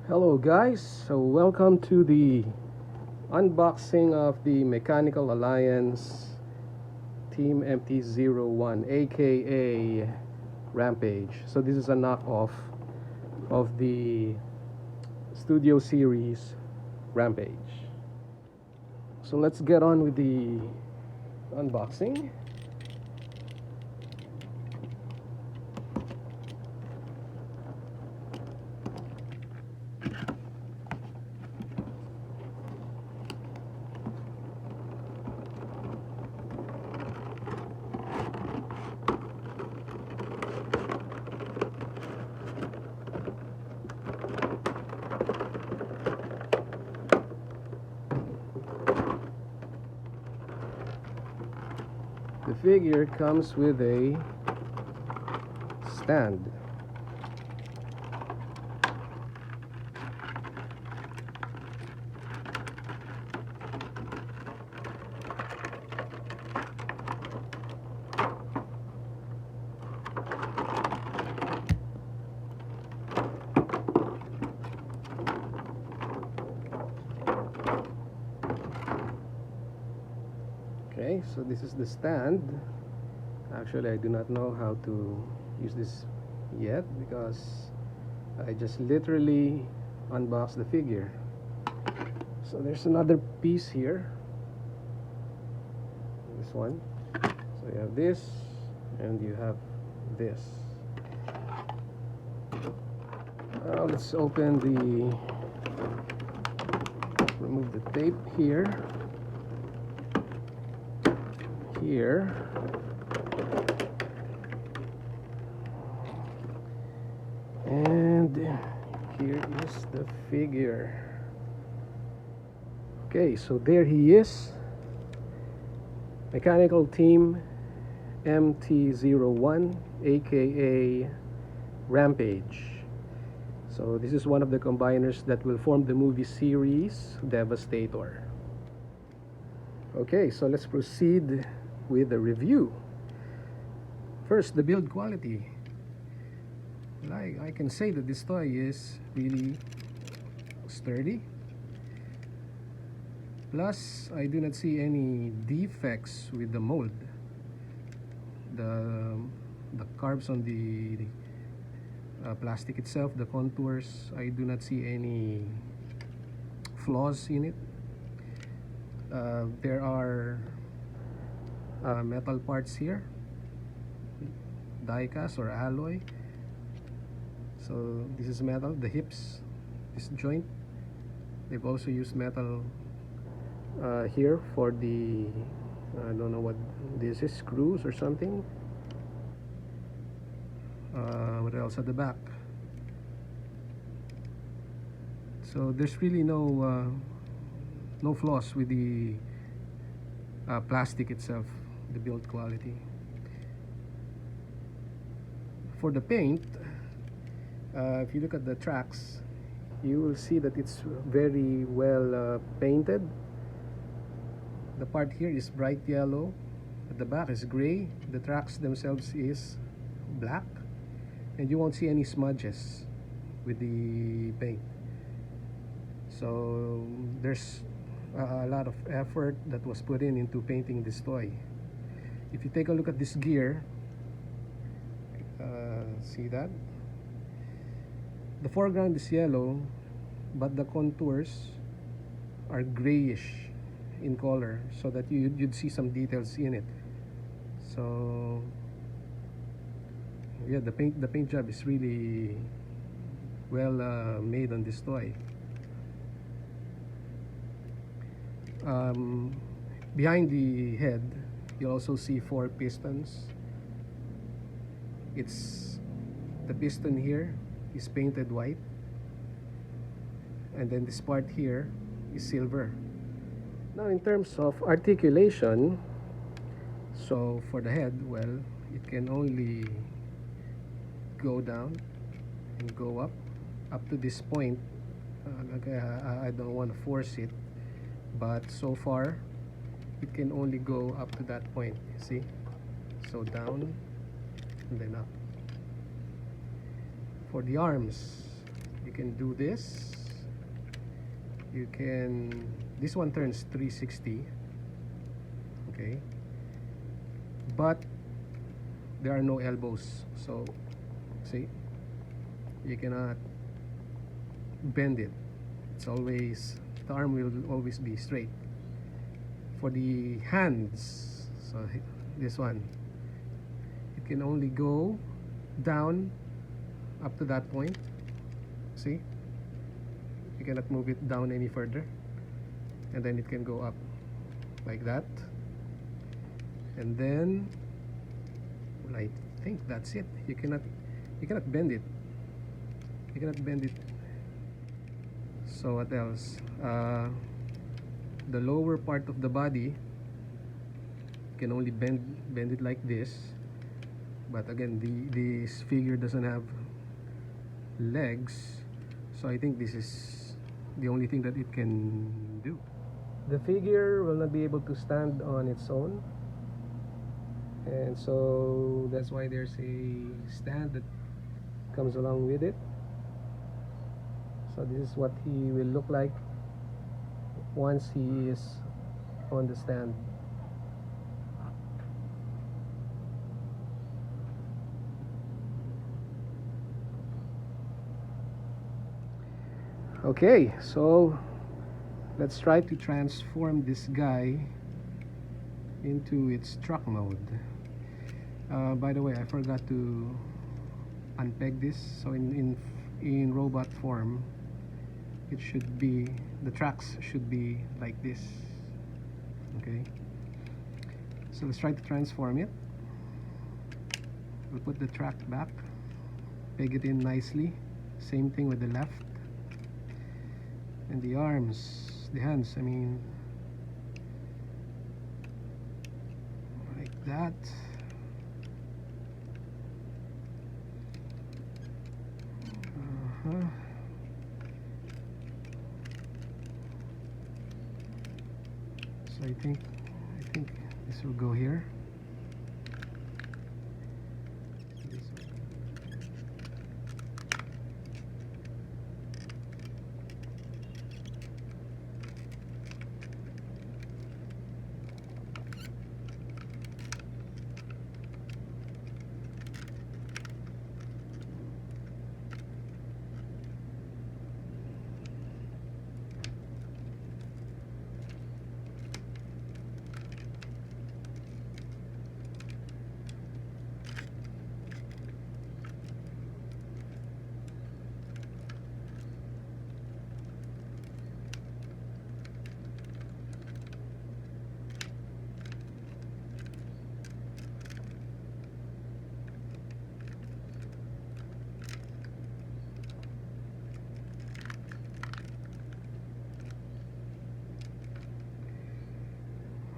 Hello guys, so welcome to the unboxing of the Mechanical Alliance Team MT01 aka Rampage. So this is a knockoff of the Studio Series Rampage. So let's get on with the unboxing. The figure comes with a stand. Okay, so this is the stand. Actually, I do not know how to use this yet because I just literally unboxed the figure. So there's another piece here. This one. So you have this and you have this. Let's open remove the tape here. And here is the figure. Okay, so there he is, Mechanical Team MT01 aka Rampage. So this is one of the combiners that will form the movie series Devastator. Okay, so let's proceed with the review. First, the build quality. I can say that this toy is really sturdy. Plus, I do not see any defects with the mold. The carbs on the plastic itself, the contours, I do not see any flaws in it. There are metal parts here, die cast or alloy. So this is metal, the hips, this joint. They've also used metal here for the, I don't know what this is, screws or something. What else at the back? So there's really no flaws with the plastic itself, the build quality. For the paint, if you look at the tracks, you will see that it's very well painted. The part here is bright yellow, at the back is gray, the tracks themselves is black, and you won't see any smudges with the paint. So there's a lot of effort that was put into painting this toy. If you take a look at this gear, see that? The foreground is yellow, but the contours are grayish in color, so that you'd see some details in it. So yeah, the paint job is really well made on this toy. Behind the head, you'll also see 4 pistons. The piston here is painted white, and then this part here is silver. Now in terms of articulation, so for the head, well, it can only go down and go up to this point. I don't want to force it, but so far it can only go up to that point, you see? So down and then up. For the arms, you can do this you can, this one turns 360, okay, but there are no elbows, so see, you cannot bend it. It's always, the arm will always be straight. For the hands, so this one, it can only go down up to that point. See, you cannot move it down any further, and then it can go up like that, and then, well, I think that's it. You cannot bend it. You cannot bend it. So what else? The lower part of the body can only bend it like this, but again, this figure doesn't have legs, so I think this is the only thing that it can do. The figure will not be able to stand on its own, and so that's why there's a stand that comes along with it. So this is what he will look like once he is on the stand. Okay, so let's try to transform this guy into its truck mode. By the way, I forgot to unpeg this. So in robot form, it should be, the tracks should be like this. Okay, so let's try to transform it. We'll put the track back, peg it in nicely. Same thing with the left. And the arms, the hands, I mean, like that. So I think this will go here.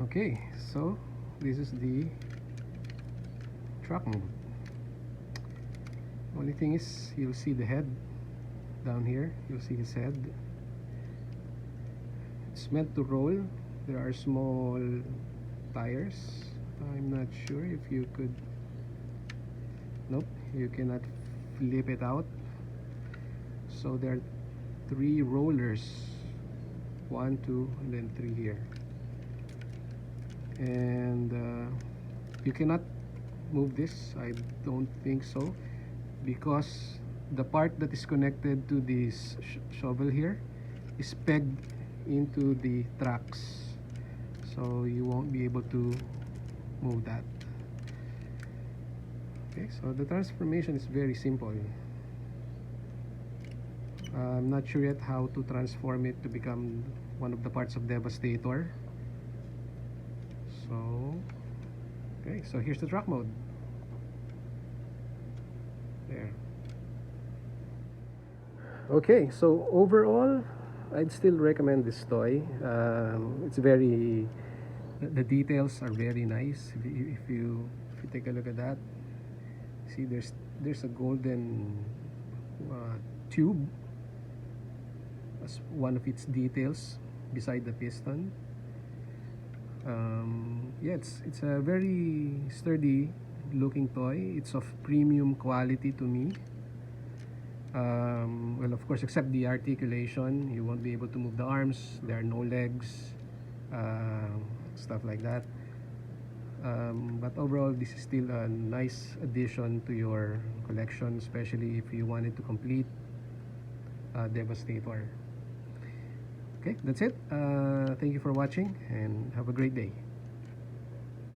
Okay, so this is the truck mode. Only thing is, you'll see the head down here. You'll see his head. It's meant to roll. There are small tires. I'm not sure if you could. Nope, you cannot flip it out. So there are 3 rollers. 1, 2, and then 3 here. And you cannot move this, I don't think so, because the part that is connected to this shovel here is pegged into the tracks, so you won't be able to move that. Okay, so the transformation is very simple. I'm not sure yet how to transform it to become one of the parts of Devastator. So, okay, so here's the truck mode. There. Okay, so overall, I'd still recommend this toy. It's very, the details are very nice. If you take a look at that, see there's a golden tube as one of its details beside the piston. Yeah, it's a very sturdy looking toy. It's of premium quality to me. Well, of course, except the articulation, you won't be able to move the arms. There are no legs, stuff like that. But overall, this is still a nice addition to your collection, especially if you wanted to complete Devastator. Okay, that's it. Thank you for watching and have a great day.